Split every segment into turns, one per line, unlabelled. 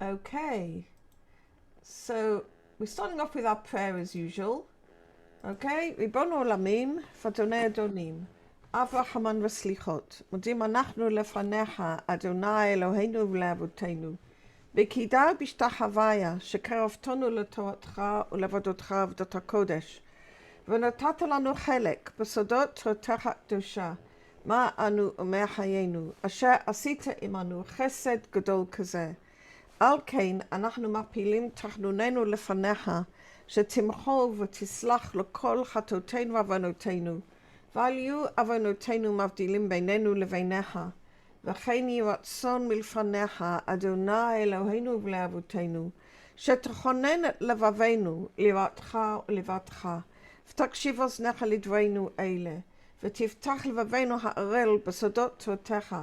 Okay, so we're starting off with our prayer as usual. Okay, ריבונו עולמים ואדוני אדונים, אב רחמן וסליחות, מודים אנחנו לפניך, אדוני אלוהינו ולאבותינו, בקידה בשתחוויה שקרבתנו לתורתך ולעבודתך עבודת הקודש, ונתת לנו חלק בסודות תורתך הקדושה, מה אנו אומר חיינו, אשר עשית עמנו חסד גדול כזה. על כן אנחנו מפילים תחנוננו לפניך, שתמחול ותסלח לכל חטאותינו ועוונותינו, ואל יהיו עוונותינו מבדילים בינינו לבינך, וכן יהי רצון מלפניך, אדוני אלוהינו ולאבותינו, שתכונן את לבבינו ליראתך ולבבך, ותקשיב אוזניך לדברינו אלה, ותפתח לבבינו הערל בסודות תורתך,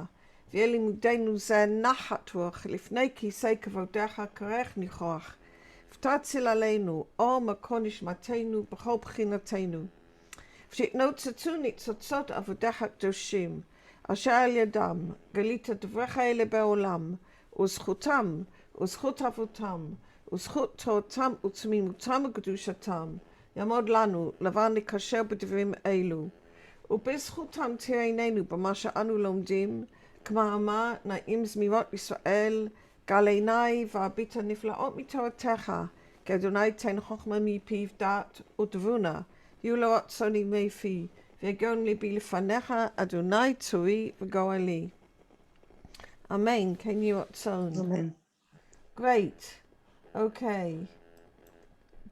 ויהיה לימודנו זה נחת רוח לפני כיסא כבודך כרך ניחוח. ותציל עלינו אור מקור נשמתנו בכל בחינתנו. ושתנוצצו ניצוצות עבודיך הקדושים, אשר על ידם גלית דבריך אלה בעולם, וזכותם, וזכות אבותם, וזכות תורתם וצמימותם וקדושתם, יעמוד לנו לבן לקשר בדברים אלו. ובזכותם תראיננו במה שאנו לומדים, כמאמר נעים זמירות ישראל, גל עיני והביט הנפלאות מתורתך, כי אדוני תן חוכמה מפיו דעת ותבונה, יהיו לו רצוני מפי, ויגון ליבי לפניך, אדוני צורי וגואלי. Amen. Can you rtzon?
Amen.
Great. Okay.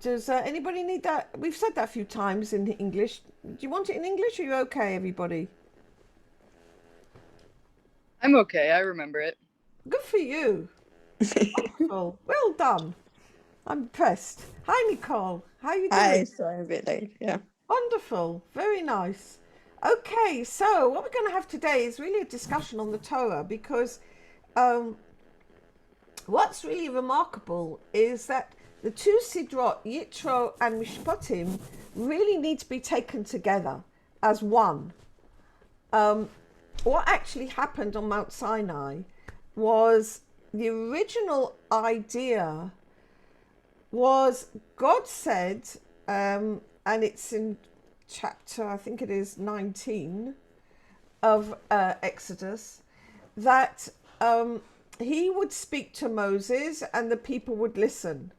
Does anybody need that? We've said that a few times in English. Do you want it in English or are you okay, everybody?
I'm okay. I remember it.
Good for you. Wonderful. Well done. I'm impressed. Hi, Nicole. How are you doing?
Hi, sorry, a bit late. Yeah.
Wonderful. Very nice. Okay, so what we're going to have today is really a discussion on the Torah, because what's really remarkable is that the two Sidrot, Yitro and Mishpotim, really need to be taken together as one. What actually happened on Mount Sinai was the original idea was God said, and it's in chapter, I think it is 19 of Exodus, that he would speak to Moses and the people would listen.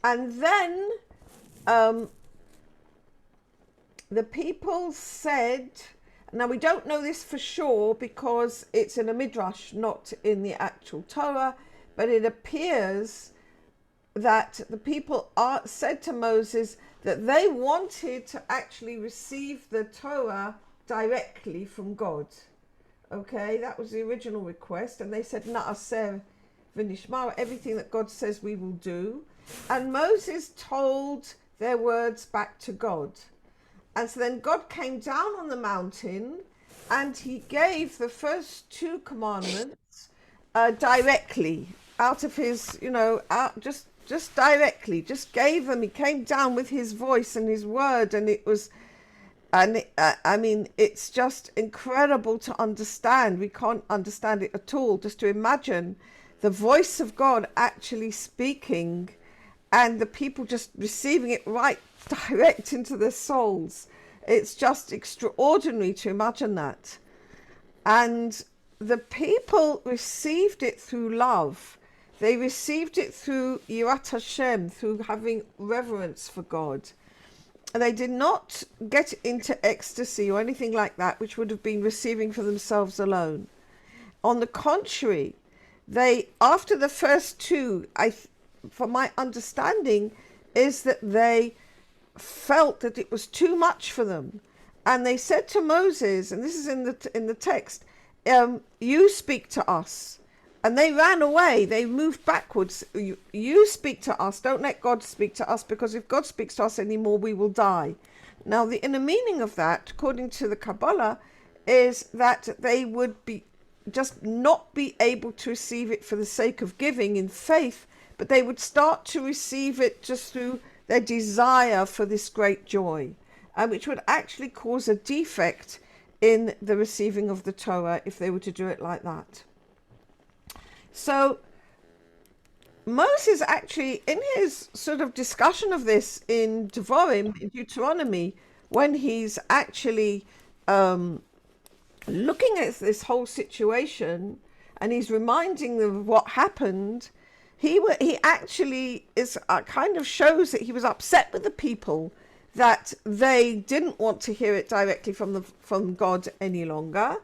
And then the people said, now we don't know this for sure because it's in a midrash, not in the actual Torah, but it appears that the people said to Moses that they wanted to actually receive the Torah directly from God. Okay, that was the original request, and they said, Na'aseh v'nishma, everything that God says we will do. And Moses told their words back to God. And so then God came down on the mountain and he gave the first two commandments directly out of his, just directly, just gave them. He came down with his voice and his word, and it was, I mean, it's just incredible to understand. We can't understand it at all. Just to imagine the voice of God actually speaking and the people just receiving it right direct into their souls. It's just extraordinary to imagine that. And the people received it through love. They received it through Yirat Hashem, through having reverence for God. And they did not get into ecstasy or anything like that, which would have been receiving for themselves alone. On the contrary, they, after the first two, from my understanding, is that they felt that it was too much for them. And they said to Moses, and this is in the text, you speak to us. And they ran away. They moved backwards. You speak to us. Don't let God speak to us, because if God speaks to us anymore, we will die. Now, the inner meaning of that, according to the Kabbalah, is that they would be just not be able to receive it for the sake of giving in faith, but they would start to receive it just through their desire for this great joy, which would actually cause a defect in the receiving of the Torah if they were to do it like that. So Moses actually, in his sort of discussion of this in Devarim, in Deuteronomy, when he's actually looking at this whole situation and he's reminding them of what happened, he actually is kind of shows that he was upset with the people that they didn't want to hear it directly from God any longer.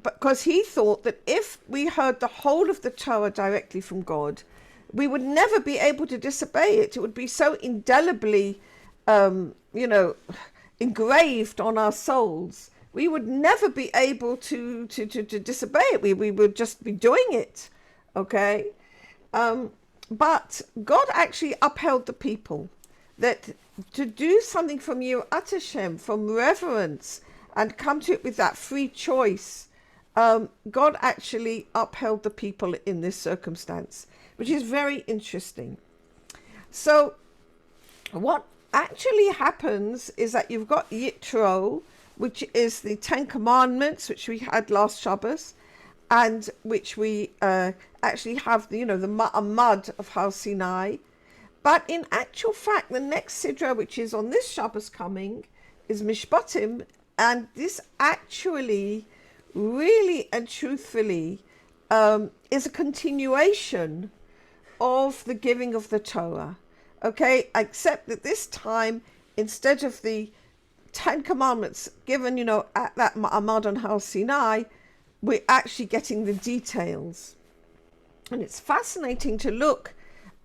Because he thought that if we heard the whole of the Torah directly from God, we would never be able to disobey it. It would be so indelibly, engraved on our souls. We would never be able to disobey it. We would just be doing it, okay? But God actually upheld the people, that to do something from Yirat Hashem, from reverence, and come to it with that free choice. God actually upheld the people in this circumstance, which is very interesting. So what actually happens is that you've got Yitro, which is the Ten Commandments, which we had last Shabbos, and which we actually have the mud of Har Sinai. But in actual fact, the next Sidra, which is on this Shabbos coming, is Mishpotim, and this actually really and truthfully is a continuation of the giving of the Torah, okay? Except that this time, instead of the Ten Commandments given, at that Ma'amad on Har Sinai, we're actually getting the details. And it's fascinating to look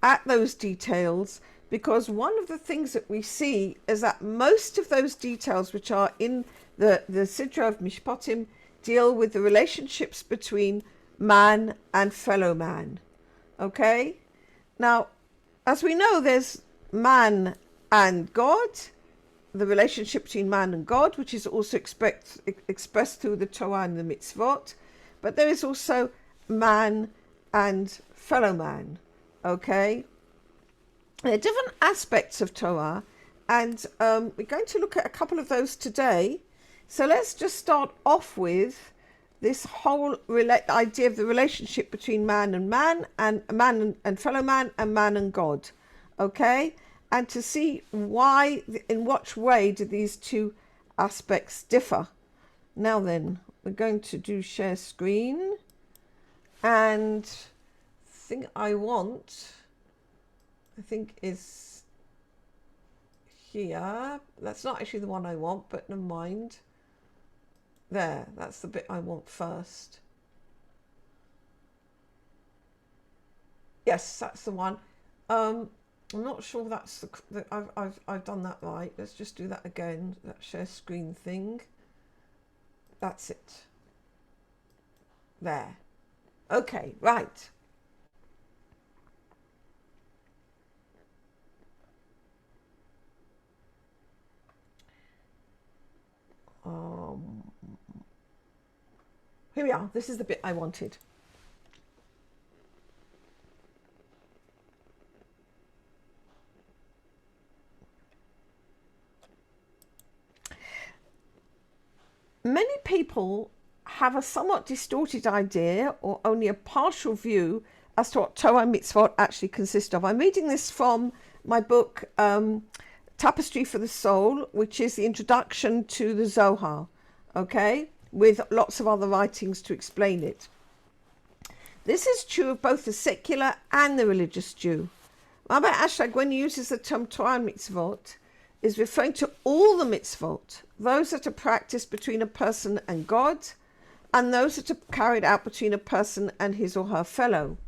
at those details, because one of the things that we see is that most of those details which are in the Sidra of Mishpotim deal with the relationships between man and fellow man, okay? Now, as we know, there's man and God, the relationship between man and God, which is also expressed through the Torah and the mitzvot, but there is also man and fellow man, okay? There are different aspects of Torah, and we're going to look at a couple of those today. So let's just start off with this whole idea of the relationship between man and man and fellow man, and man and God, okay? And to see why, in what way do these two aspects differ. Now then, we're going to do share screen, and the thing I think is here. That's not actually the one I want, but never mind. There, that's the bit I want first. Yes, that's the one. I'm not sure that's I've done that right. Let's just do that again. That share screen thing. That's it. There. Okay, right. Here we are. This is the bit I wanted. Many people have a somewhat distorted idea or only a partial view as to what Torah and mitzvot actually consist of. I'm reading this from my book, Tapestry for the Soul, which is the introduction to the Zohar, okay, with lots of other writings to explain it. This is true of both the secular and the religious Jew. Rav Ashlag, when he uses the term Torah and mitzvot, is referring to all the mitzvot, those that are practiced between a person and God, and those that are carried out between a person and his or her fellow.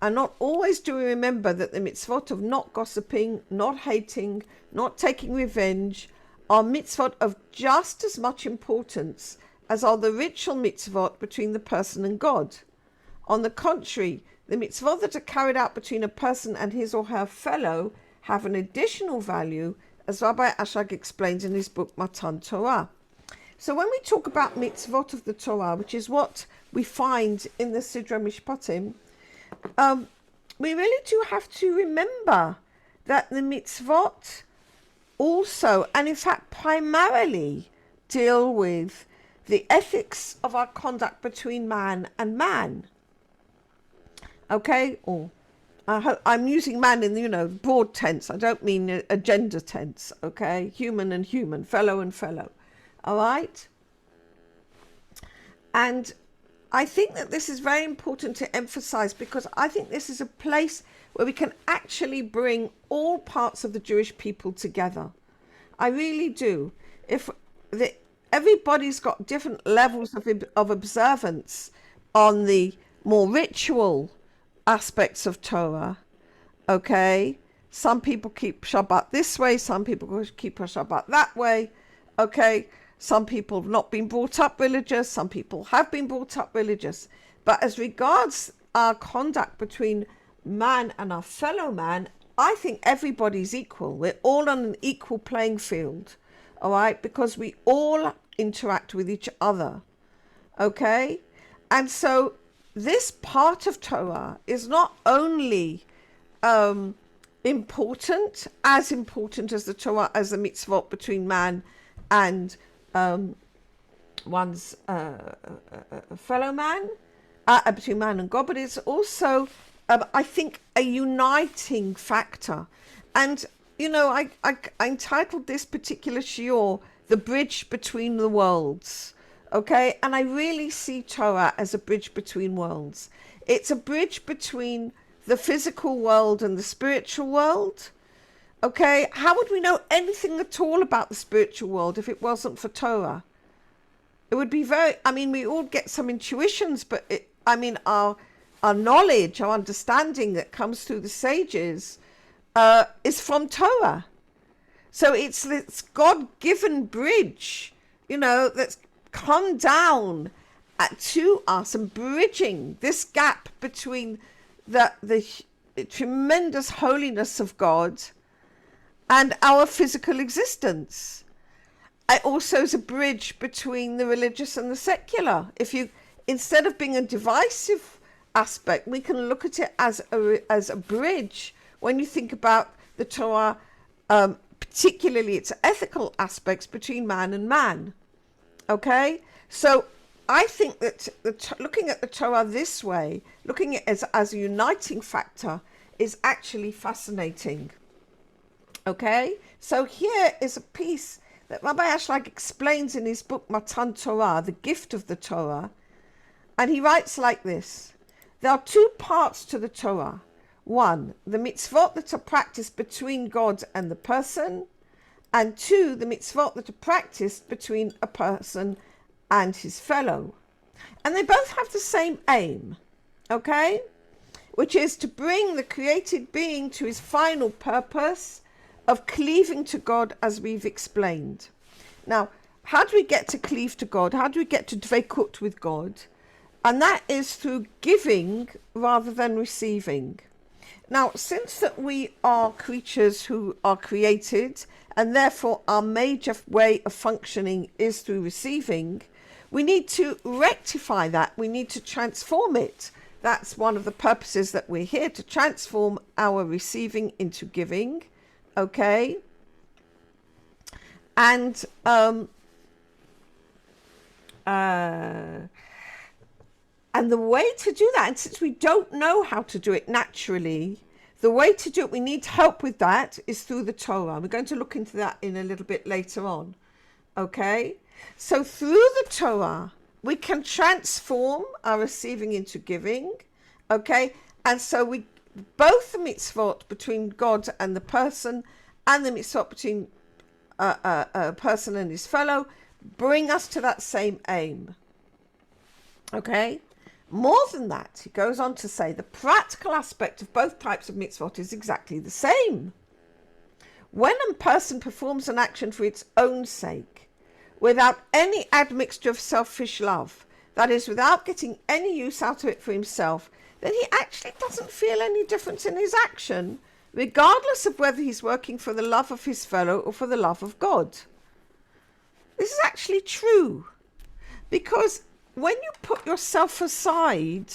And not always do we remember that the mitzvot of not gossiping, not hating, not taking revenge are mitzvot of just as much importance as are the ritual mitzvot between the person and God. On the contrary, the mitzvot that are carried out between a person and his or her fellow have an additional value, as Rabbi Ashlag explains in his book Matan Torah. So when we talk about mitzvot of the Torah, which is what we find in the Sidra Mishpotim, we really do have to remember that the mitzvot also, and in fact primarily, deal with the ethics of our conduct between man and man. Okay, or I'm using man in broad tense. I don't mean a gender tense. Okay, human and human, fellow and fellow. All right. And I think that this is very important to emphasize, because I think this is a place where we can actually bring all parts of the Jewish people together. I really do. Everybody's got different levels of observance on the more ritual aspects of Torah. Okay, some people keep Shabbat this way, some people keep Shabbat that way. Okay, some people have not been brought up religious, some people have been brought up religious. But as regards our conduct between man and our fellow man, I think everybody's equal. We're all on an equal playing field, all right, because we all interact with each other. Okay, and so this part of Torah is not only important as the Torah, as the mitzvot between man and one's fellow man, between man and God, but it's also, I think, a uniting factor. And, I entitled this particular shiur, The Bridge Between the Worlds. Okay, and I really see Torah as a bridge between worlds. It's a bridge between the physical world and the spiritual world. Okay, how would we know anything at all about the spiritual world if it wasn't for Torah? It would be we all get some intuitions, but our knowledge, our understanding that comes through the sages is from Torah. So it's this God-given bridge, that's come down to us and bridging this gap between the tremendous holiness of God and our physical existence. It also is a bridge between the religious and the secular. Instead of being a divisive aspect, we can look at it as a bridge when you think about the Torah, particularly its ethical aspects between man and man. Okay, so I think that looking at the Torah this way, looking at it as a uniting factor, is actually fascinating. Okay, so here is a piece that Rabbi Ashlag explains in his book Matan Torah, The Gift of the Torah, and he writes like this: there are two parts to the Torah. One, the mitzvot that are practiced between God and the person, and two, the mitzvot that are practiced between a person and his fellow. And they both have the same aim, okay? Which is to bring the created being to his final purpose of cleaving to God, as we've explained. Now, how do we get to cleave to God? How do we get to dveikut with God? And that is through giving rather than receiving. Now, since that we are creatures who are created, and therefore our major way of functioning is through receiving, we need to rectify that. We need to transform it. That's one of the purposes that we're here, to transform our receiving into giving. Okay? And the way to do that, and since we don't know how to do it naturally, the way to do it, we need help with that, is through the Torah. We're going to look into that in a little bit later on. Okay? So through the Torah, we can transform our receiving into giving. Okay? And so both the mitzvot between God and the person, and the mitzvot between a person and his fellow, bring us to that same aim. Okay? More than that, he goes on to say the practical aspect of both types of mitzvot is exactly the same. When a person performs an action for its own sake, without any admixture of selfish love, that is, without getting any use out of it for himself, then he actually doesn't feel any difference in his action, regardless of whether he's working for the love of his fellow or for the love of God. This is actually true, because when you put yourself aside,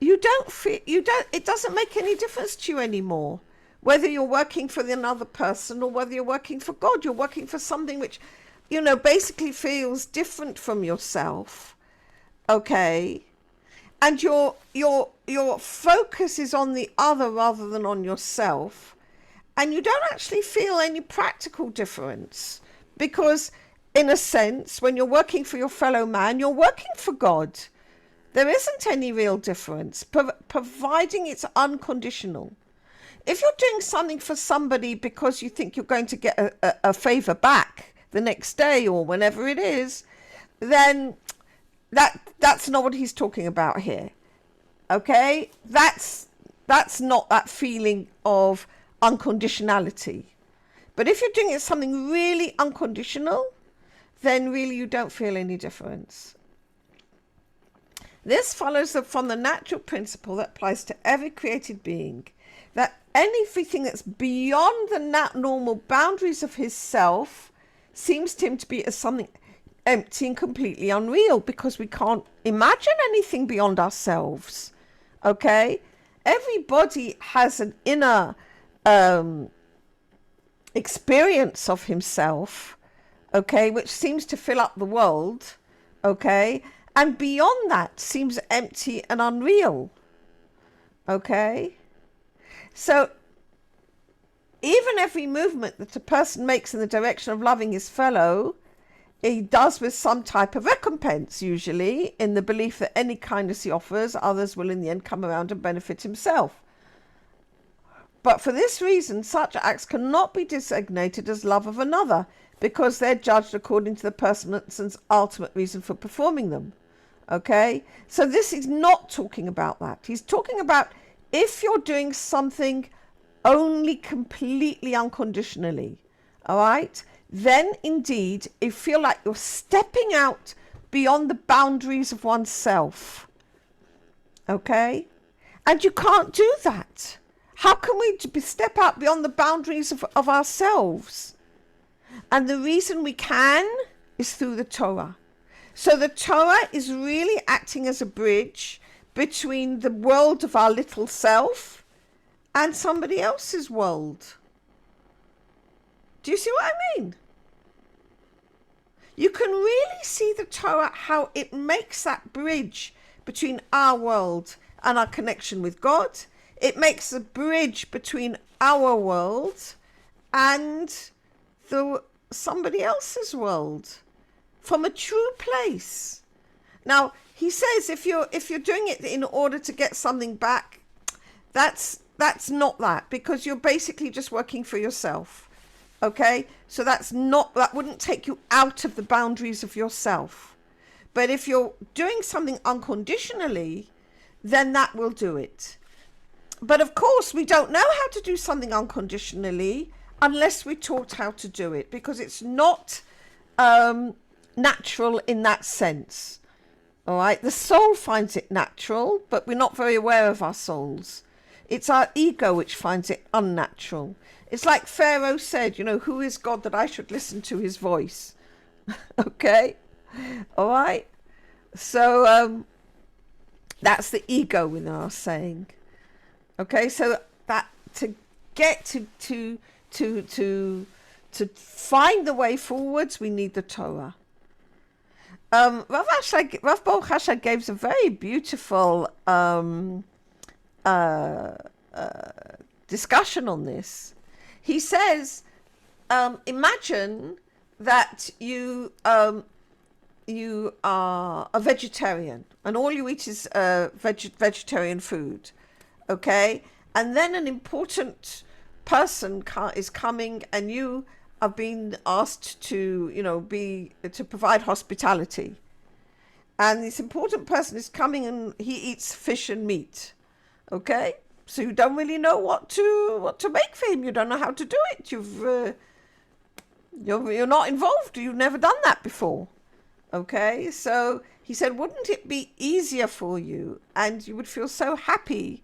it doesn't make any difference to you anymore, whether you're working for another person or whether you're working for God. You're working for something which, basically feels different from yourself. Okay. and your focus is on the other rather than on yourself, and you don't actually feel any practical difference, because in a sense, when you're working for your fellow man, you're working for God. There isn't any real difference, providing it's unconditional. If you're doing something for somebody because you think you're going to get a favor back the next day or whenever it is, then that's not what he's talking about here. Okay? That's not that feeling of unconditionality. But if you're doing it something really unconditional, then really you don't feel any difference. This follows from the natural principle that applies to every created being, that anything that's beyond the normal boundaries of his self seems to him to be as something empty and completely unreal, because we can't imagine anything beyond ourselves. Okay? Everybody has an inner experience of himself, okay, which seems to fill up the world, okay, and beyond that seems empty and unreal. Okay? So even every movement that a person makes in the direction of loving his fellow, he does with some type of recompense, usually in the belief that any kindness he offers, others will in the end come around and benefit himself. But for this reason, such acts cannot be designated as love of another, because they're judged according to the person's ultimate reason for performing them. Okay? So this is not talking about that. He's talking about if you're doing something only completely unconditionally, all right, then indeed you feel like you're stepping out beyond the boundaries of oneself. Okay? And you can't do that. How can we step out beyond the boundaries of ourselves? And the reason we can is through the Torah. So the Torah is really acting as a bridge between the world of our little self and somebody else's world. Do you see what I mean? You can really see the Torah, how it makes that bridge between our world and our connection with God. It makes a bridge between our world and somebody else's world from a true place. Now, he says if you're doing it in order to get something back, that's not that, because you're basically just working for yourself. Okay? So that wouldn't take you out of the boundaries of yourself. But if you're doing something unconditionally, then that will do it. But of course, we don't know how to do something unconditionally unless we're taught how to do it, because it's not natural in that sense. All right, the soul finds it natural, but we're not very aware of our souls. It's our ego which finds it unnatural. It's like Pharaoh said, who is God that I should listen to his voice? Okay, all right. So that's the ego in our saying. Okay, so that to get to find the way forwards, we need the Torah. Rav Ashlag gives a very beautiful discussion on this. He says, imagine that you are a vegetarian and all you eat is vegetarian food, okay? And then an important person is coming and you are being asked to, to provide hospitality. And this important person is coming and he eats fish and meat, okay? So you don't really know what to make for him. You don't know how to do it. You're not involved. You've never done that before, okay? So he said, wouldn't it be easier for you, and you would feel so happy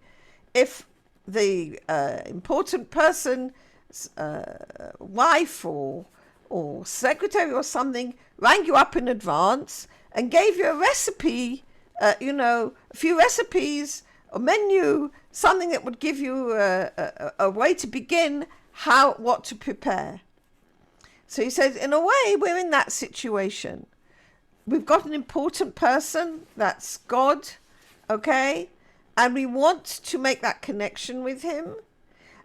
if the important person's wife or secretary or something rang you up in advance and gave you a recipe, a few recipes, a menu, something that would give you a way to begin what to prepare. So he says, in a way, we're in that situation. We've got an important person, that's God, okay? And we want to make that connection with him.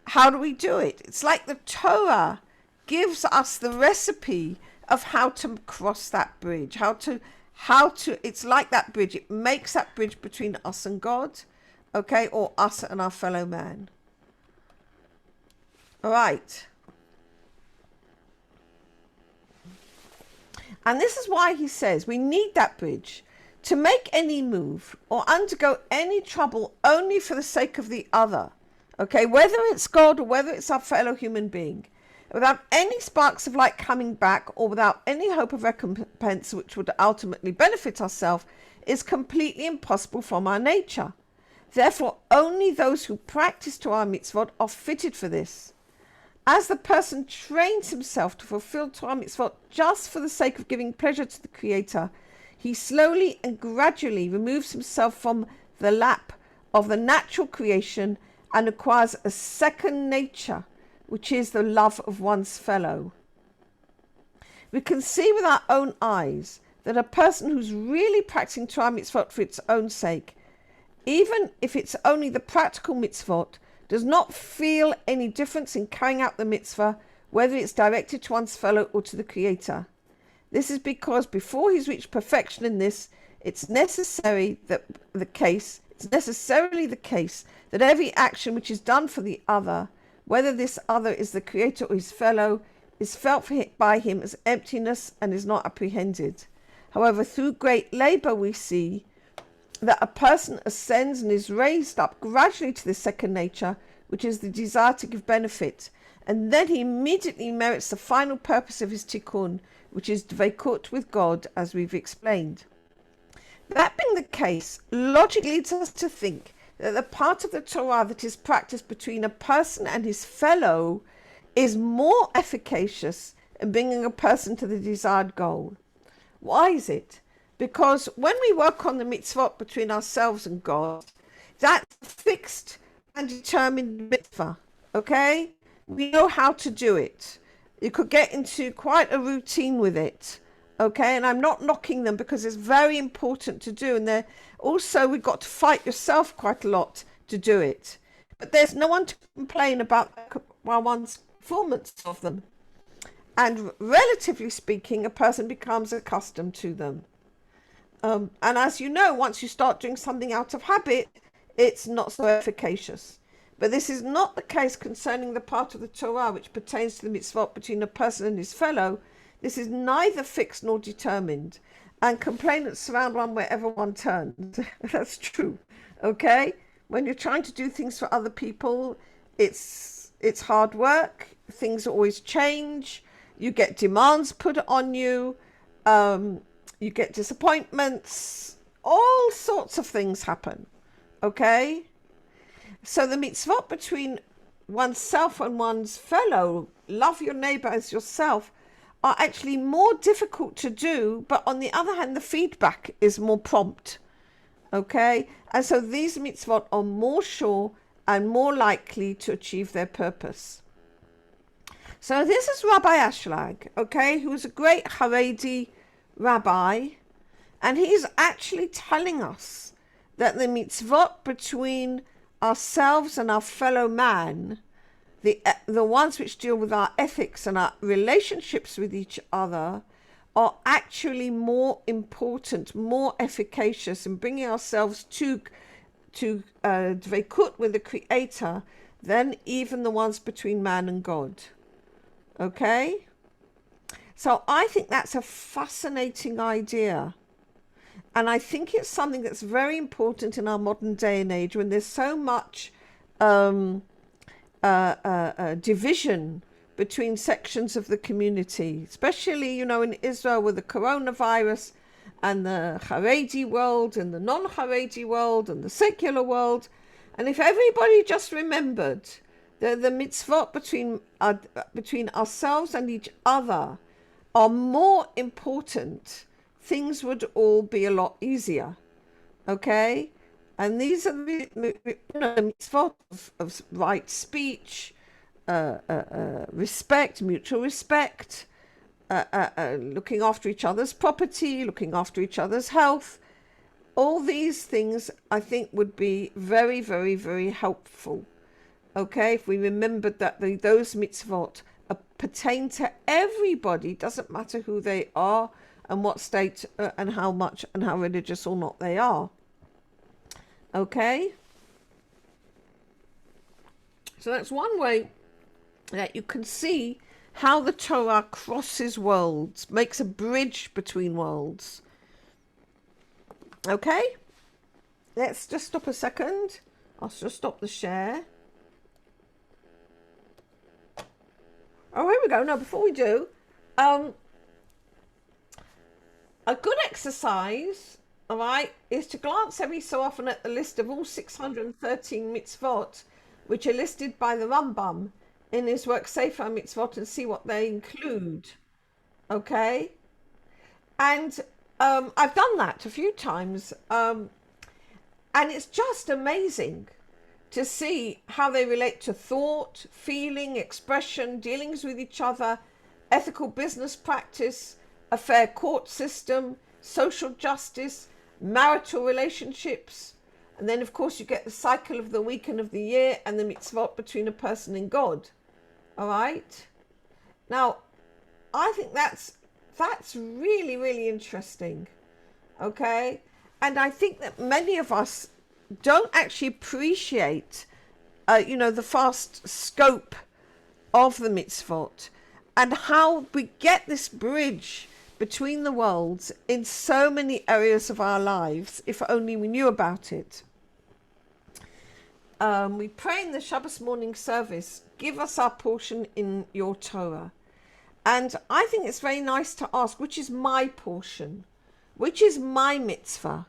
How do we do it? It's like the Torah gives us the recipe of how to cross that bridge, how to it's like that bridge. It makes that bridge between us and God, okay, or us and our fellow man. All right. And this is why he says we need that bridge to make any move or undergo any trouble only for the sake of the other, okay, whether it's God or whether it's our fellow human being, without any sparks of light coming back or without any hope of recompense which would ultimately benefit ourselves, is completely impossible from our nature. Therefore, only those who practice Torah mitzvot are fitted for this. As the person trains himself to fulfill Torah mitzvot just for the sake of giving pleasure to the Creator, he slowly and gradually removes himself from the lap of the natural creation and acquires a second nature, which is the love of one's fellow. We can see with our own eyes that a person who's really practicing Torah mitzvot for its own sake, even if it's only the practical mitzvot, does not feel any difference in carrying out the mitzvah, whether it's directed to one's fellow or to the Creator. This is because before he's reached perfection in this, it's necessarily the case that every action which is done for the other, whether this other is the Creator or his fellow, is felt by him as emptiness and is not apprehended. However, through great labor we see that a person ascends and is raised up gradually to the second nature, which is the desire to give benefit, and then he immediately merits the final purpose of his tikkun, which is dveikut with God, as we've explained. That being the case, logic leads us to think that the part of the Torah that is practiced between a person and his fellow is more efficacious in bringing a person to the desired goal. Why is it? Because when we work on the mitzvot between ourselves and God, that's fixed and determined mitzvah, okay? We know how to do it. You could get into quite a routine with it, okay? And I'm not knocking them because it's very important to do. And also we've got to fight yourself quite a lot to do it. But there's no one to complain about one's performance of them. And relatively speaking, a person becomes accustomed to them. And as you know, once you start doing something out of habit, it's not so efficacious. But this is not the case concerning the part of the Torah which pertains to the mitzvot between a person and his fellow. This is neither fixed nor determined, and complainants surround one wherever one turns. That's true, okay? When you're trying to do things for other people, it's hard work. Things always change. You get demands put on you. You get disappointments. All sorts of things happen, okay? So the mitzvot between oneself and one's fellow, love your neighbor as yourself, are actually more difficult to do, but on the other hand, the feedback is more prompt, okay? And so these mitzvot are more sure and more likely to achieve their purpose. So this is Rabbi Ashlag, okay, who is a great Haredi rabbi, and he's actually telling us that the mitzvot between ourselves and our fellow man, the ones which deal with our ethics and our relationships with each other, are actually more important, more efficacious in bringing ourselves to dveikut with the Creator than even the ones between man and God. Okay? So I think that's a fascinating idea. And I think it's something that's very important in our modern day and age when there's so much division between sections of the community, especially, in Israel with the coronavirus and the Haredi world and the non-Haredi world and the secular world. And if everybody just remembered that the mitzvot between ourselves and each other are more important, things would all be a lot easier, okay? And these are the mitzvot of right speech, respect, mutual respect, looking after each other's property, looking after each other's health. all these things I think would be very, very, very helpful. Okay, if we remembered that those mitzvot pertain to everybody, doesn't matter who they are and what state and how much and how religious or not they are. Okay, so that's one way that you can see how the Torah crosses worlds, makes a bridge between worlds. Okay, let's just stop a second. I'll just stop the share. Oh, here we go. No, before we do, a good exercise, all right, is to glance every so often at the list of all 613 mitzvot, which are listed by the Rambam in his work Sefer Mitzvot, and see what they include. Okay, and I've done that a few times, and it's just amazing to see how they relate to thought, feeling, expression, dealings with each other, ethical business practice, a fair court system, social justice, marital relationships. And then, of course, you get the cycle of the week and of the year and the mitzvot between a person and God. All right? Now, I think that's really, really interesting. Okay? And I think that many of us don't actually appreciate, the vast scope of the mitzvot and how we get this bridge between the worlds in so many areas of our lives, if only we knew about it. We pray in the Shabbos morning service, give us our portion in your Torah. And I think it's very nice to ask, which is my portion? Which is my mitzvah?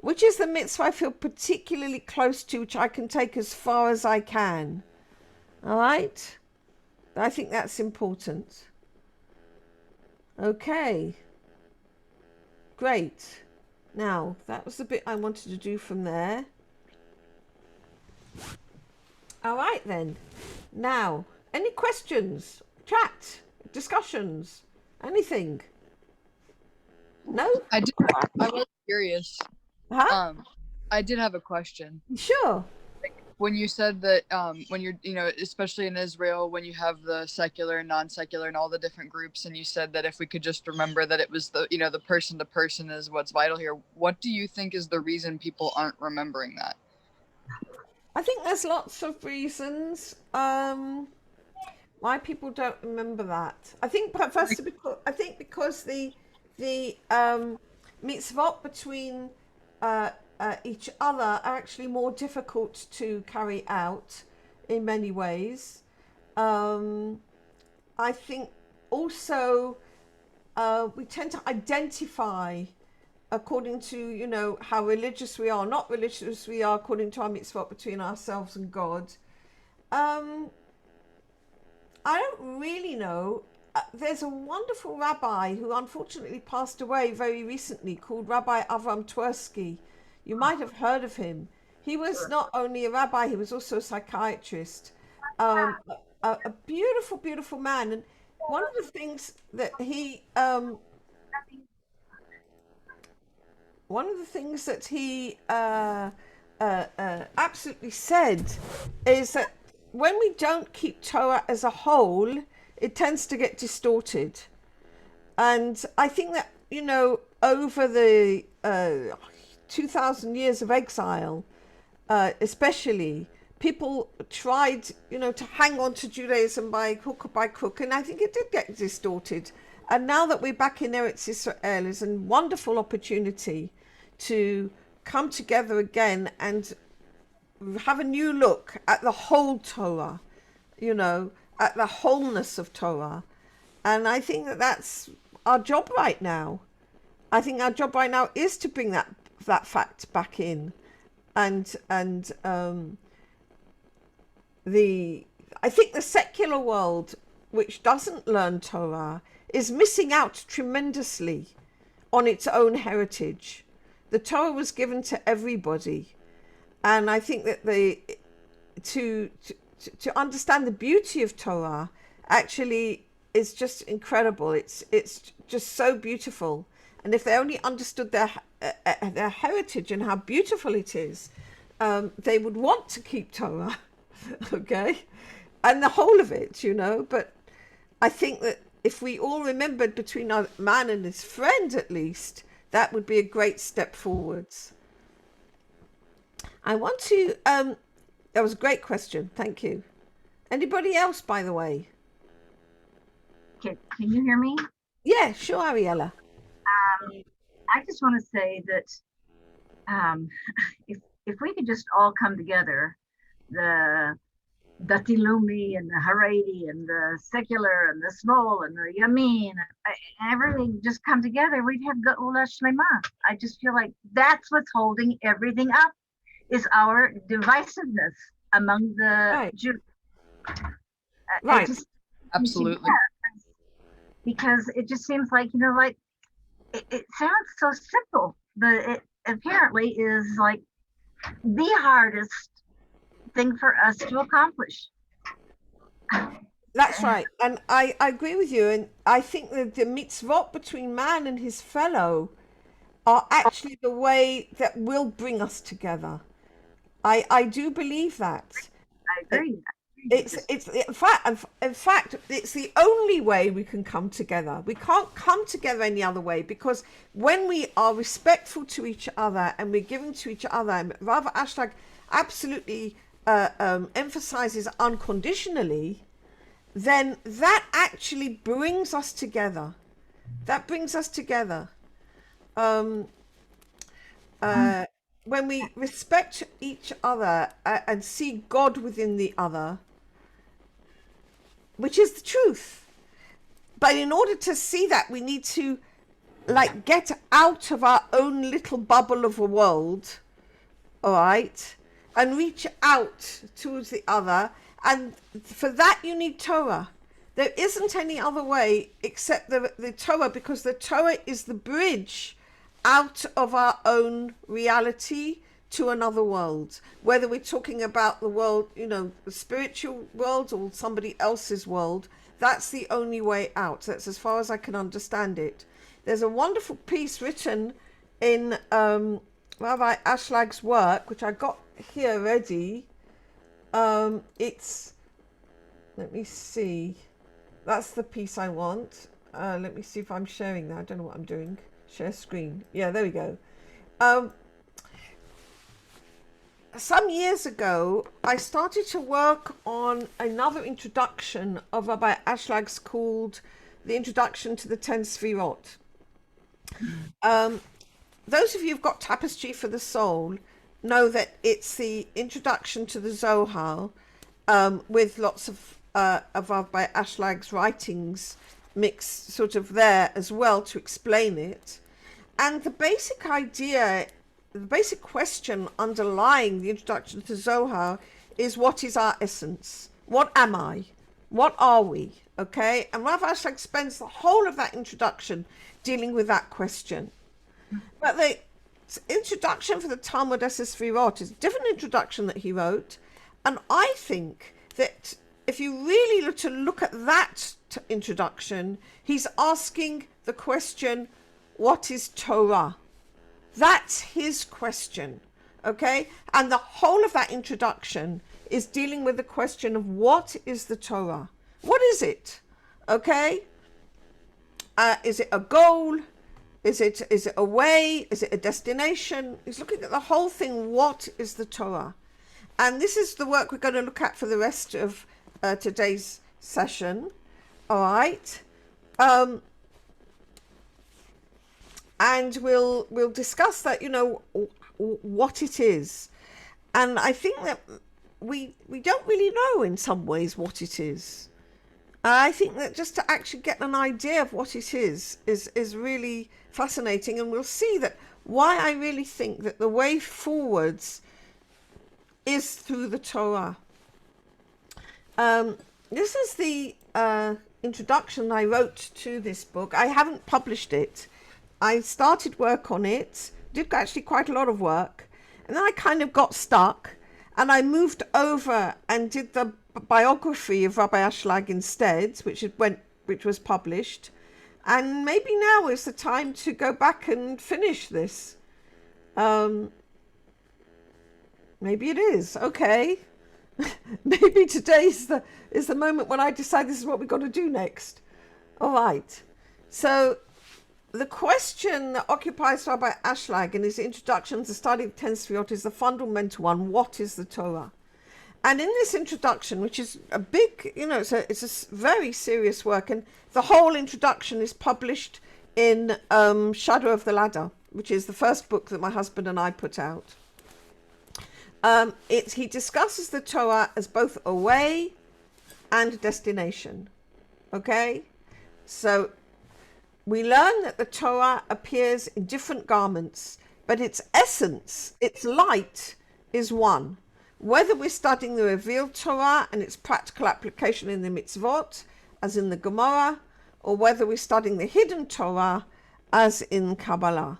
Which is the mitzvah I feel particularly close to, which I can take as far as I can? All right? I think that's important. Okay. Great. Now, that was the bit I wanted to do from there. All right, then. Now, any questions? Chat? Discussions? Anything? No?
I was curious.
Huh?
I did have a question.
Sure.
When you said that, when you're, especially in Israel, when you have the secular and non-secular and all the different groups, and you said that if we could just remember that it was the person to person is what's vital here. What do you think is the reason people aren't remembering that?
I think there's lots of reasons why people don't remember that. I think first because the mitzvot between each other are actually more difficult to carry out in many ways. I think also we tend to identify according to, how religious we are, not religious we are, according to our mitzvot between ourselves and God. I don't really know. There's a wonderful rabbi who unfortunately passed away very recently called Rabbi Avram Twersky. You might have heard of him. He was not only a rabbi, he was also a psychiatrist. A beautiful, beautiful man. And one of the things that he absolutely said is that when we don't keep Torah as a whole, it tends to get distorted. And I think that, over the 2,000 years of exile, especially, people tried, to hang on to Judaism by hook or by crook, and I think it did get distorted. And now that we're back in Eretz Israel, is a wonderful opportunity to come together again and have a new look at the whole Torah, at the wholeness of Torah. And I think that that's our job right now. I think our job right now is to bring that fact back in. I think the secular world, which doesn't learn Torah, is missing out tremendously on its own heritage. The Torah was given to everybody. And I think that to understand the beauty of Torah actually is just incredible. It's just so beautiful. And if they only understood their heritage and how beautiful it is, they would want to keep Torah, okay, and the whole of it, But I think that if we all remembered between a man and his friend, at least, that would be a great step forwards. I want to. That was a great question. Thank you. Anybody else, by the way?
Can you hear me?
Yeah, sure, Ariella.
I just want to say that if we could just all come together, the Datilumi and the Haredi and the secular and the small and the Yamin, everything just come together, we'd have Geula Shlema. I just feel like that's what's holding everything up, is our divisiveness among the Jews.
Right.
Absolutely.
Because it just seems like, it sounds so simple, but it apparently is like the hardest thing for us to accomplish.
That's right. And I agree with you. And I think that the mitzvot between man and his fellow are actually the way that will bring us together. I do believe that.
I agree.
It's in fact it's the only way we can come together. We can't come together any other way, because when we are respectful to each other and we're giving to each other, and Rav Ashlag absolutely emphasizes unconditionally, then that actually brings us together. That brings us together. When we respect each other and see God within the other, which is the truth. But in order to see that, we need to get out of our own little bubble of a world, all right, and reach out towards the other. And for that, you need Torah. There isn't any other way except the Torah, because the Torah is the bridge out of our own reality to another world, whether we're talking about the world, the spiritual world, or somebody else's world. That's the only way out. That's as far as I can understand it. There's a wonderful piece written in Rabbi Ashlag's work, which I got here ready. It's, let me see, that's the piece I want. Let me see if I'm sharing that. I don't know what I'm doing. Share screen. Yeah, there we go. Some years ago, I started to work on another introduction of Rabbi Ashlag's called The Introduction to the 10 Sfirot. Those of you who've got Tapestry for the Soul know that it's the introduction to the Zohar, with lots of Rabbi Ashlag's writings mixed sort of there as well to explain it. And the basic idea, the basic question underlying the introduction to Zohar is, what is our essence? What am I? What are we? Okay? And Rav Ashlag spends the whole of that introduction dealing with that question. But the introduction for the Talmud Sfirot is a different introduction that he wrote. And I think that if you really look at that introduction, he's asking the question, what is Torah? That's his question, okay? And the whole of that introduction is dealing with the question of, what is the Torah? What is it? Okay? Is it a goal? Is it a way? Is it a destination? He's looking at the whole thing. What is the Torah? And this is the work we're going to look at for the rest of today's session. All right. And we'll discuss that, what it is. And I think that we don't really know in some ways what it is. I think that just to actually get an idea of what it is really fascinating. And we'll see that why I really think that the way forwards is through the Torah. This is the introduction I wrote to this book. I haven't published it. I started work on it, did actually quite a lot of work, and then I kind of got stuck, and I moved over and did the biography of Rabbi Ashlag instead, which was published. And maybe now is the time to go back and finish this. Maybe it is. Okay. Maybe today is the moment when I decide this is what we've got to do next. All right. So the question that occupies Rabbi Ashlag in his introduction to study of 10 Sefirot is the fundamental one. What is the Torah? And in this introduction, which is a big, it's a very serious work, and the whole introduction is published in Shadow of the Ladder, which is the first book that my husband and I put out. He discusses the Torah as both a way and a destination. Okay? So we learn that the Torah appears in different garments, but its essence, its light, is one. Whether we're studying the revealed Torah and its practical application in the mitzvot, as in the Gemara, or whether we're studying the hidden Torah, as in Kabbalah.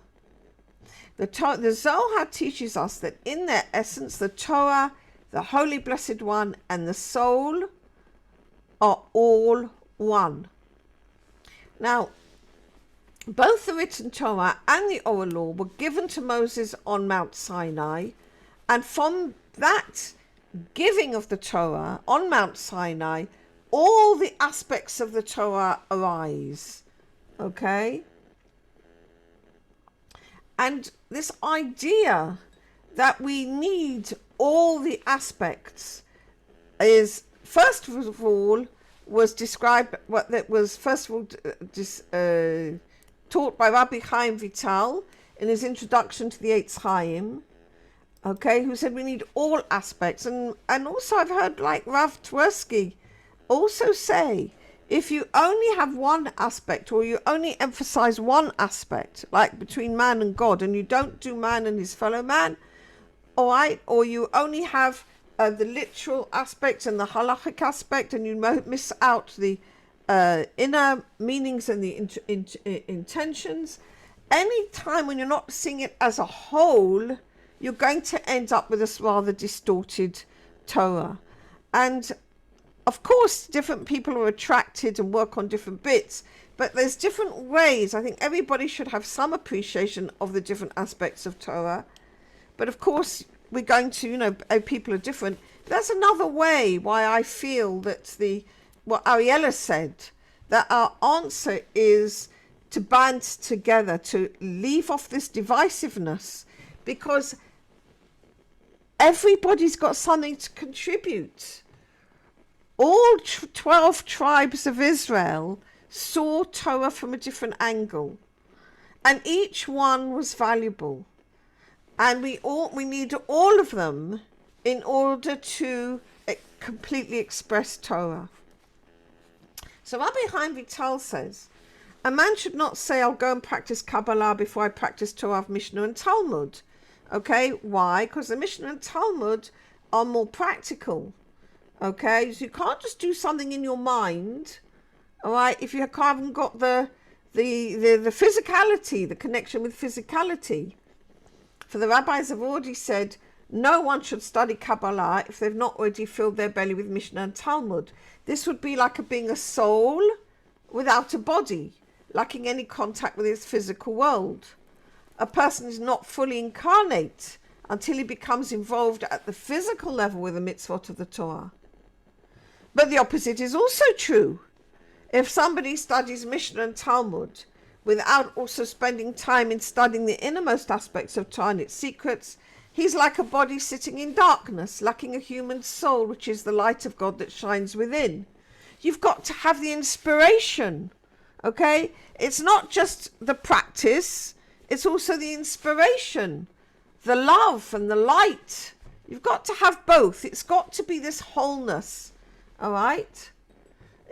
The Zohar teaches us that in their essence, the Torah, the Holy Blessed One, and the soul are all one. Now, both the written Torah and the oral law were given to Moses on Mount Sinai, and from that giving of the Torah on Mount Sinai, all the aspects of the Torah arise. Okay? And this idea that we need all the aspects is, first of all, was described, what that was first of all taught by Rabbi Chaim Vital in his introduction to the Eitz Chaim, okay, who said we need all aspects. And also I've heard like Rav Twersky also say, if you only have one aspect, or you only emphasize one aspect, like between man and God, and you don't do man and his fellow man, all right, or you only have the literal aspect and the halachic aspect, and you miss out the inner meanings and the intentions, any time when you're not seeing it as a whole, you're going to end up with a rather distorted Torah. And of course, different people are attracted and work on different bits, but there's different ways. I think everybody should have some appreciation of the different aspects of Torah. But of course, we're going to, people are different. That's another way why I feel that what Ariella said, that our answer is to band together, to leave off this divisiveness, because everybody's got something to contribute. All 12 tribes of Israel saw Torah from a different angle, and each one was valuable. And we need all of them in order to completely express Torah. So Rabbi Chaim Vital says, a man should not say, I'll go and practice Kabbalah before I practice Torah, Mishnah and Talmud. Okay, why? Because the Mishnah and Talmud are more practical. Okay, so you can't just do something in your mind, all right, if you haven't got the physicality, the connection with physicality. For the rabbis have already said, no one should study Kabbalah if they've not already filled their belly with Mishnah and Talmud. This would be like being a soul without a body, lacking any contact with his physical world. A person is not fully incarnate until he becomes involved at the physical level with the mitzvot of the Torah. But the opposite is also true. If somebody studies Mishnah and Talmud without also spending time in studying the innermost aspects of Torah and its secrets, he's like a body sitting in darkness, lacking a human soul, which is the light of God that shines within. You've got to have the inspiration, okay? It's not just the practice, it's also the inspiration, the love and the light. You've got to have both. It's got to be this wholeness, all right?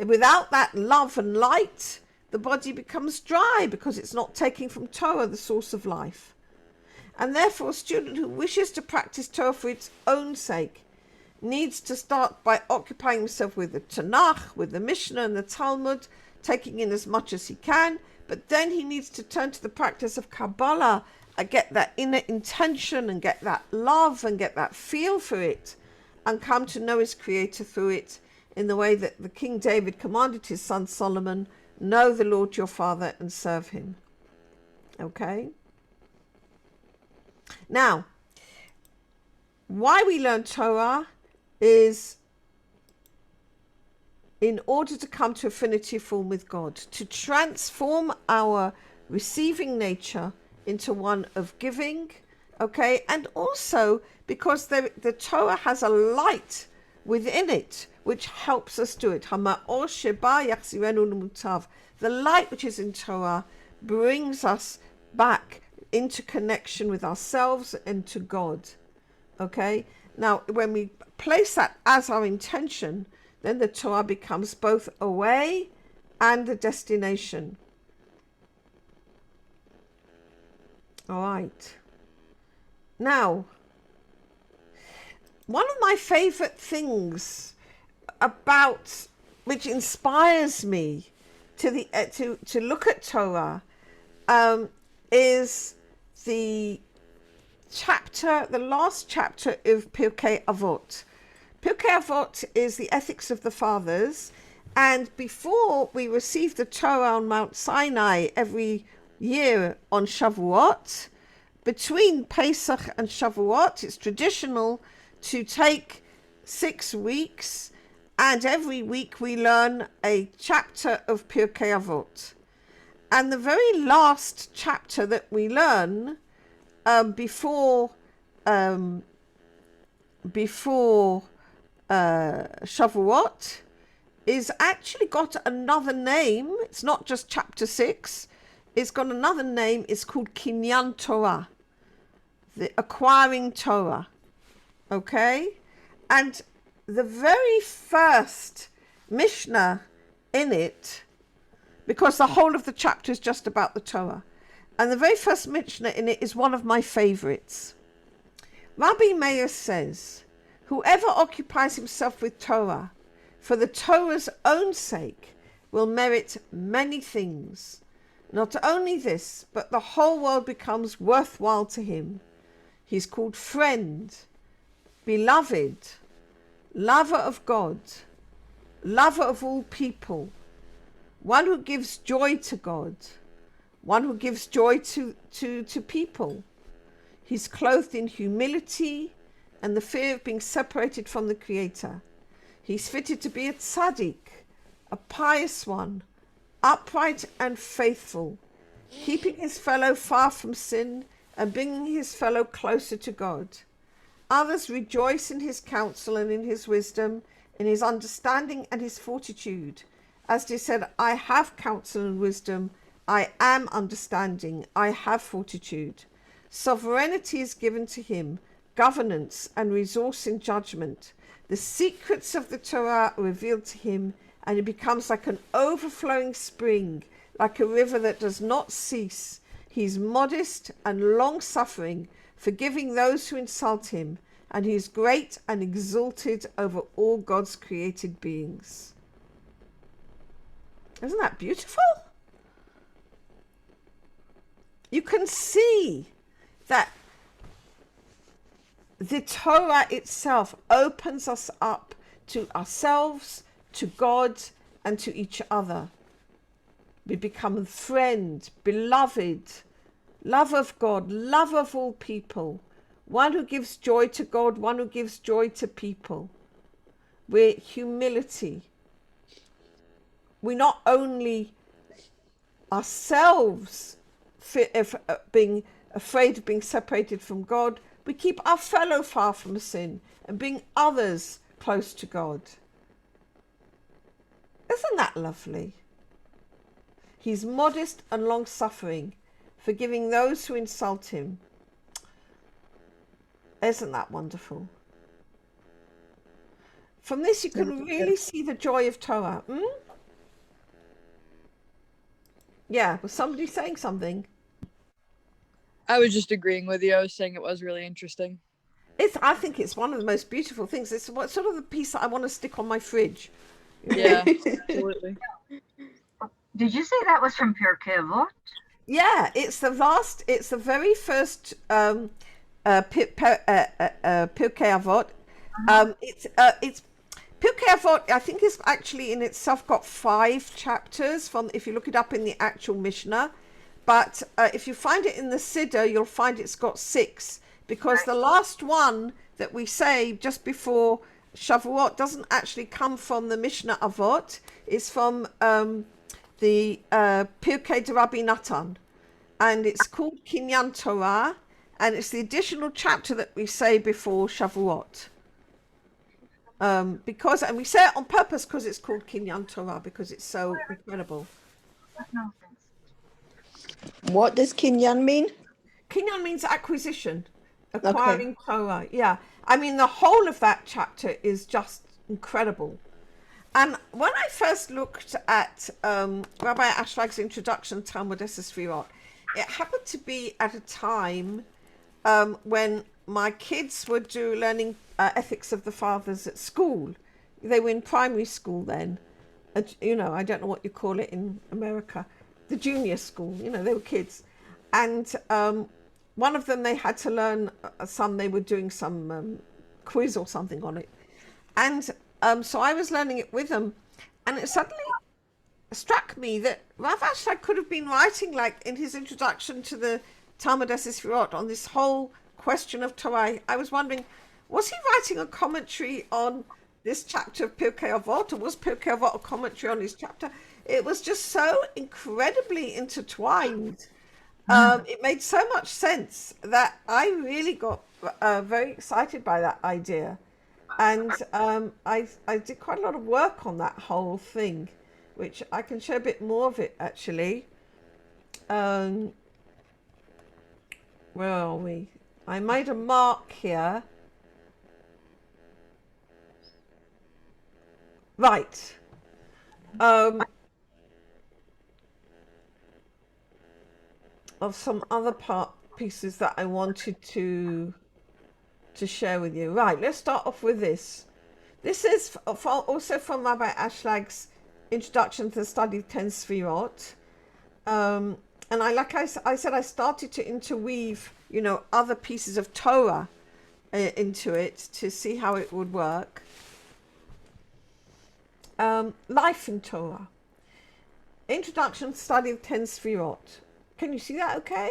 Without that love and light, the body becomes dry because it's not taking from Torah, the source of life. And therefore, a student who wishes to practice Torah for its own sake needs to start by occupying himself with the Tanakh, with the Mishnah and the Talmud, taking in as much as he can, but then he needs to turn to the practice of Kabbalah and get that inner intention and get that love and get that feel for it and come to know his Creator through it, in the way that the King David commanded his son Solomon, Know the Lord your Father and serve him. Okay? Now, why we learn Torah is in order to come to affinity form with God, to transform our receiving nature into one of giving, okay? And also because the Torah has a light within it which helps us do it. The light which is in Torah brings us back into connection with ourselves and to God, okay? Now, when we place that as our intention, then the Torah becomes both a way and a destination. All right. Now, one of my favorite things about, which inspires me to look at Torah, is the last chapter of Pirkei Avot. Pirkei Avot is the ethics of the fathers, and before we receive the Torah on Mount Sinai every year on Shavuot, between Pesach and Shavuot, it's traditional to take 6 weeks, and every week we learn a chapter of Pirkei Avot. And the very last chapter that we learn before Shavuot is actually got another name. It's not just chapter 6. It's got another name. It's called Kinyan Torah, the acquiring Torah. Okay? And the very first Mishnah in it, because the whole of the chapter is just about the Torah, and the very first Mishnah in it is one of my favorites. Rabbi Meir says, whoever occupies himself with Torah for the Torah's own sake will merit many things. Not only this, but the whole world becomes worthwhile to him. He's called friend, beloved, lover of God, lover of all people, one who gives joy to God, one who gives joy to people. He's clothed in humility and the fear of being separated from the Creator. He's fitted to be a tzaddik, a pious one, upright and faithful, keeping his fellow far from sin and bringing his fellow closer to God. Others rejoice in his counsel and in his wisdom, in his understanding and his fortitude. As they said, I have counsel and wisdom, I am understanding, I have fortitude. Sovereignty is given to him, governance and resource in judgment. The secrets of the Torah are revealed to him, and he becomes like an overflowing spring, like a river that does not cease. He's modest and long-suffering, forgiving those who insult him, and he is great and exalted over all God's created beings. Isn't that beautiful? You can see that the Torah itself opens us up to ourselves, to God, and to each other. We become friend, beloved, love of God, love of all people, one who gives joy to God, one who gives joy to people. We're humility. We not only ourselves being afraid of being separated from God, we keep our fellow far from sin and bring others close to God. Isn't that lovely? He's modest and long-suffering, forgiving those who insult him. Isn't that wonderful? From this you can really see the joy of Torah. Yeah, was somebody saying something?
I was just agreeing with you. I was saying it was really interesting.
I think it's one of the most beautiful things. It's sort of the piece that I want to stick on my fridge.
Yeah, absolutely.
Did you say that was from Pirkei Avot?
Yeah, it's the very first Pirkei Avot. It's Pirkei Avot, I think, is actually in itself got 5 chapters from, if you look it up in the actual Mishnah. But if you find it in the Siddur, you'll find it's got 6, because the last one that we say just before Shavuot doesn't actually come from the Mishnah Avot. It's from the Pirkei de Rabbi Natan, and it's called Kinyan Torah, and it's the additional chapter that we say before Shavuot. Because, and we say it on purpose because it's called Kinyan Torah, because it's so incredible.
No.
What does Kinyan mean?
Kinyan means acquisition, acquiring Torah. Yeah, I mean the whole of that chapter is just incredible. And when I first looked at Rabbi Ashlag's introduction to Talmud Sfirot, it happened to be at a time when my kids were learning ethics of the fathers at school. They were in primary school then. You know, I don't know what you call it in America. The junior school, you know, they were kids. And one of them, they had to learn they were doing some quiz or something on it. And so I was learning it with them. And it suddenly struck me that Rav Ashlag could have been writing, like in his introduction to the Talmud Sfirot, on this whole question of Torah. I was wondering, was he writing a commentary on this chapter of Pirkei Avot, or was Pirkei Avot a commentary on his chapter? It was just so incredibly intertwined. It made so much sense that I really got very excited by that idea. And I did quite a lot of work on that whole thing, which I can share a bit more of it, actually. Where are we? I made a mark here. Right. Of some other pieces that I wanted to share with you. Right, let's start off with this. This is also from Rabbi Ashlag's introduction to the study of 10 Sfirot. And I said, I started to interweave, you know, other pieces of Torah into it to see how it would work. Life in Torah. Introduction to study of 10 Sfirot. Can you see that okay?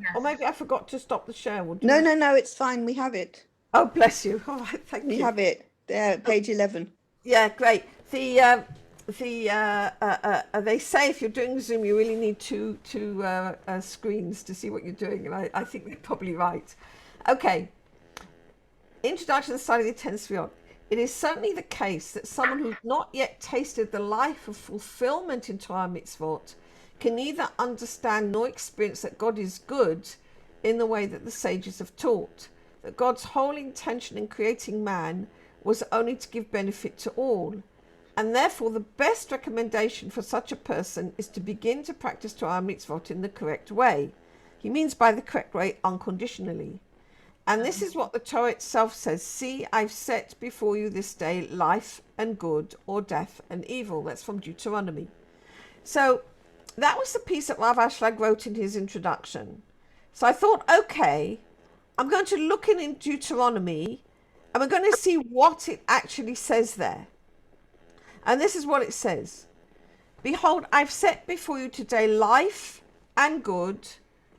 Yes.
Or maybe I forgot to stop the share.
No, it's fine. We have it.
Oh, bless you. All right, thank you.
We have it. There, page 11.
Yeah, great. They say if you're doing Zoom, you really need two screens to see what you're doing, and I think they're probably right. Okay. Introduction to the study of the 10 Sfirot. It is certainly the case that someone who's not yet tasted the life of fulfillment in Torah mitzvot can neither understand nor experience that God is good in the way that the sages have taught, that God's whole intention in creating man was only to give benefit to all, and therefore the best recommendation for such a person is to begin to practice Torah mitzvot in the correct way. He means by the correct way, unconditionally. And this is what the Torah itself says: see, I've set before you this day life and good, or death and evil. That's from Deuteronomy. So that was the piece that Rav Ashlag wrote in his introduction. So I thought, okay, I'm going to look in Deuteronomy and we're going to see what it actually says there. And this is what it says. Behold, I've set before you today life and good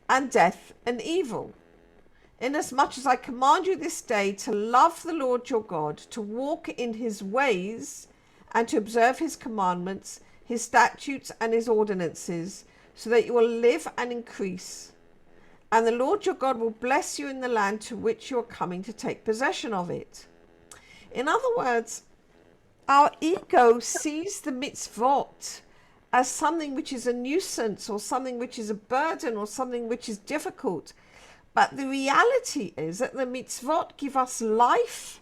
and death and evil. Inasmuch as I command you this day to love the Lord your God, to walk in his ways and to observe his commandments, his statutes and his ordinances, so that you will live and increase. And the Lord your God will bless you in the land to which you are coming to take possession of it. In other words, our ego sees the mitzvot as something which is a nuisance, or something which is a burden, or something which is difficult. But the reality is that the mitzvot give us life,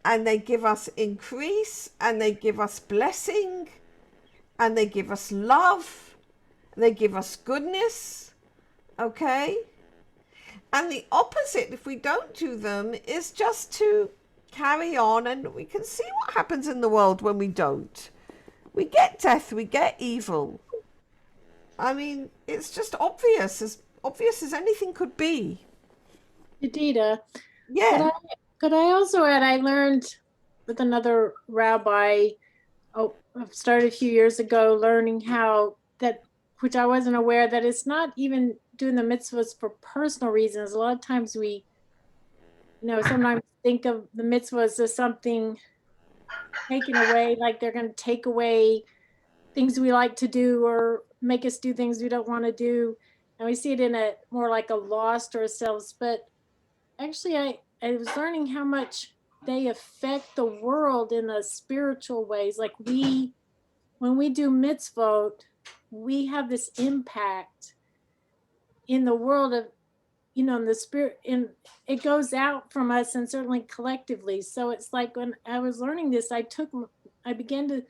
and they give us increase, and they give us blessing, and they give us love, they give us goodness, okay? And the opposite, if we don't do them, is just to carry on, and we can see what happens in the world when we don't. We get death, we get evil. I mean, it's just obvious as anything could be.
Yedida,
Yeah.
could I also add, I learned with another rabbi. Oh, I've started a few years ago learning how that, which I wasn't aware, that it's not even doing the mitzvahs for personal reasons. A lot of times we, sometimes think of the mitzvahs as something taken away, like they're going to take away things we like to do or make us do things we don't want to do. And we see it in a more like a loss to ourselves. But actually, I was learning how much they affect the world in the spiritual ways. Like when we do mitzvot, we have this impact in the world of, in the spirit, and it goes out from us and certainly collectively. So it's like when I was learning this, I began to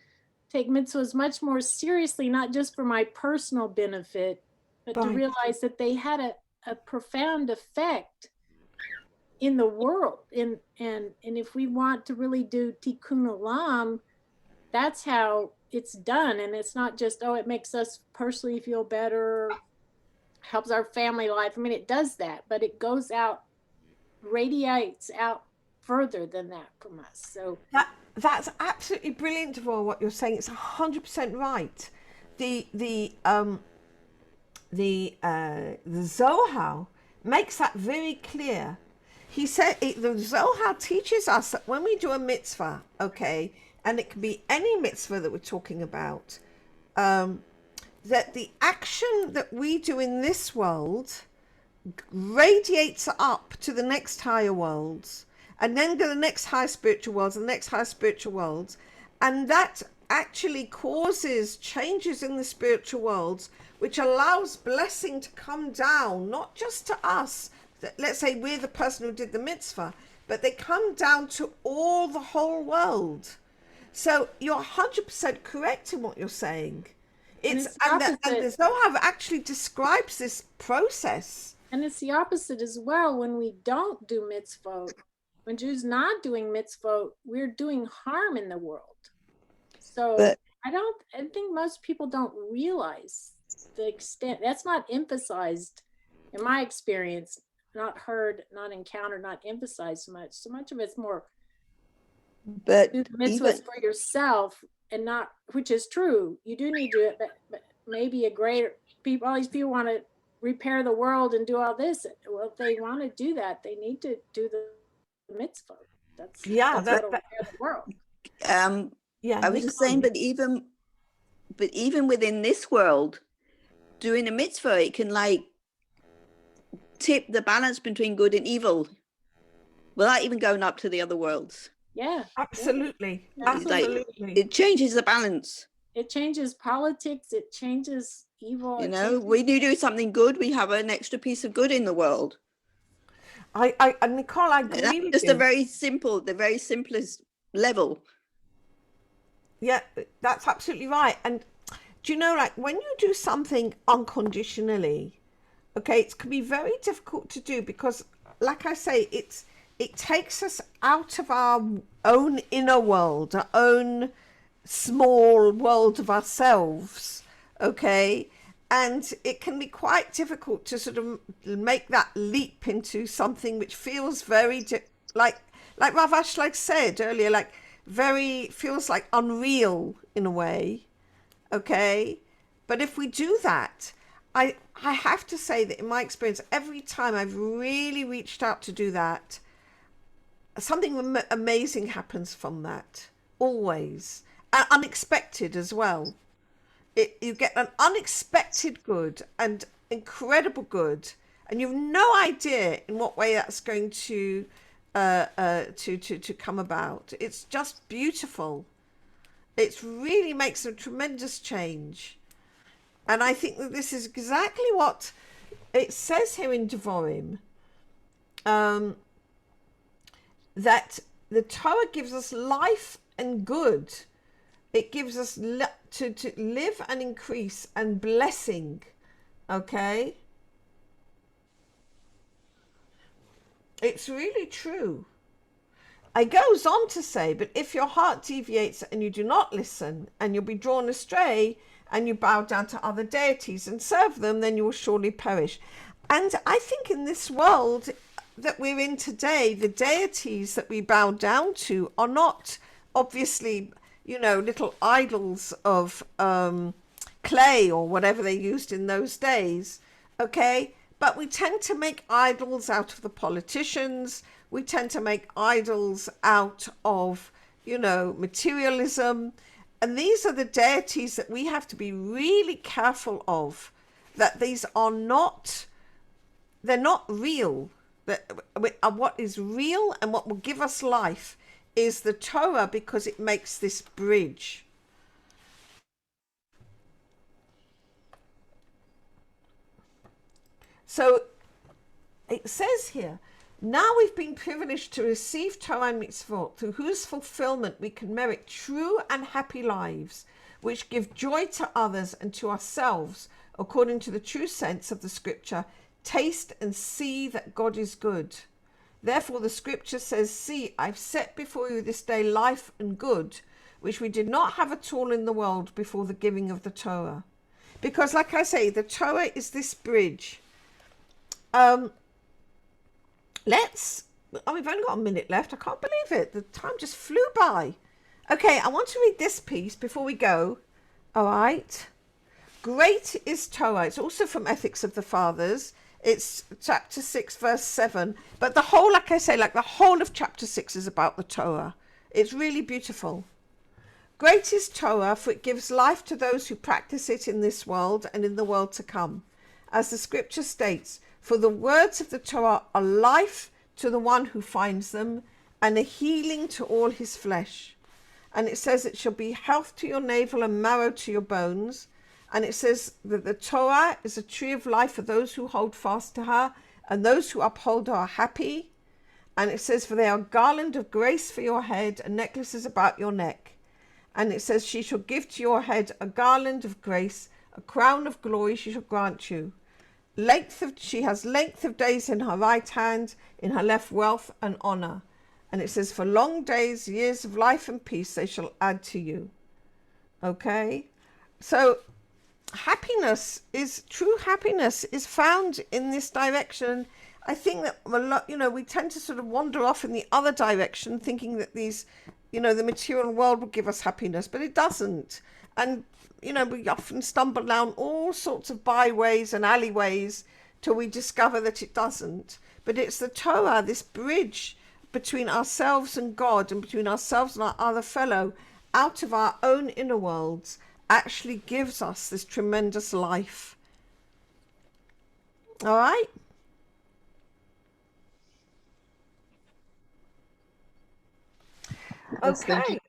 take mitzvahs much more seriously, not just for my personal benefit, but to realize that they had a profound effect in the world. And if we want to really do tikkun olam, that's how it's done. And it's not just, it makes us personally feel better, helps our family life. I mean, it does that, but it goes out, radiates out further than that from us. So
that's absolutely brilliant, Devorah, what you're saying. It's 100% right. The Zohar makes that very clear. He said the Zohar teaches us that when we do a mitzvah, okay, and it can be any mitzvah that we're talking about, that the action that we do in this world radiates up to the next higher worlds, and then go to the next high spiritual worlds, and the next high spiritual worlds, and that actually causes changes in the spiritual worlds, which allows blessing to come down, not just to us. Let's say we're the person who did the mitzvah, but they come down to all the whole world. So you're 100% correct in what you're saying. And the Zohar actually describes this process.
And it's the opposite as well when we don't do mitzvot. When Jews not doing mitzvot, we're doing harm in the world. So I think most people don't realize the extent. That's not emphasized in my experience, not heard, not encountered, not emphasized so much. So much of it's more do the mitzvahs for yourself, and not, which is true. You do need to do it, but maybe all these people want to repair the world and do all this. Well, if they want to do that, they need to do the mitzvah. That's repair the world.
I was just saying, but even within this world, doing a mitzvah, it can like tip the balance between good and evil without even going up to the other worlds.
Yeah,
absolutely.
Absolutely.
Like, it changes the balance.
It changes politics. It changes evil.
We do something good, we have an extra piece of good in the world.
Nicole, I agree with you.
Just the very simplest level.
Yeah, that's absolutely right. And do you know, like when you do something unconditionally, okay, it can be very difficult to do because, like I say, it takes us out of our own inner world, our own small world of ourselves, okay? And it can be quite difficult to sort of make that leap into something which feels very, like Rav Ashlag said earlier, like feels like unreal in a way, okay? But if we do that, I have to say that in my experience, every time I've really reached out to do that, something amazing happens from that, always. And unexpected as well. You get an unexpected good and incredible good, and you've no idea in what way that's going to come about. It's just beautiful. It really makes a tremendous change. And I think that this is exactly what it says here in Devorim, that the Torah gives us life and good. It gives us to live and increase and blessing, okay? It's really true. It goes on to say, but if your heart deviates and you do not listen, and you'll be drawn astray, and you bow down to other deities and serve them, then you will surely perish. And I think in this world that we're in today, the deities that we bow down to are not obviously, little idols of clay or whatever they used in those days. Okay, but we tend to make idols out of the politicians. We tend to make idols out of, materialism. And these are the deities that we have to be really careful of, that these are not, they're not real. That what is real and what will give us life is the Torah, because it makes this bridge. So it says here, now we've been privileged to receive Torah and mitzvot, through whose fulfillment we can merit true and happy lives, which give joy to others and to ourselves, according to the true sense of the scripture, taste and see that God is good. Therefore the scripture says, see, I've set before you this day life and good, which we did not have at all in the world before the giving of the Torah. Because, like I say, the Torah is this bridge. We've only got a minute left. I can't believe it. The time just flew by. Okay, I want to read this piece before we go. All right. Great is Torah. It's also from Ethics of the Fathers. It's chapter 6, verse 7. But the whole, like I say, the whole of chapter 6 is about the Torah. It's really beautiful. Great is Torah, for it gives life to those who practice it in this world and in the world to come. As the scripture states, for the words of the Torah are life to the one who finds them, and a healing to all his flesh. And it says it shall be health to your navel and marrow to your bones. And it says that the Torah is a tree of life for those who hold fast to her, and those who uphold her are happy. And it says, for they are a garland of grace for your head, and necklaces about your neck. And it says, she shall give to your head a garland of grace, a crown of glory she shall grant you. She has length of days in her right hand, in her left wealth and honor. And it says, for long days, years of life and peace they shall add to you. Okay, so true happiness is found in this direction. I think that a lot, we tend to sort of wander off in the other direction, thinking that these, the material world will give us happiness, but it doesn't. And we often stumble down all sorts of byways and alleyways till we discover that it doesn't. But it's the Torah, this bridge between ourselves and God, and between ourselves and our other fellow, out of our own inner worlds, actually gives us this tremendous life. All right?
Yes, thank you.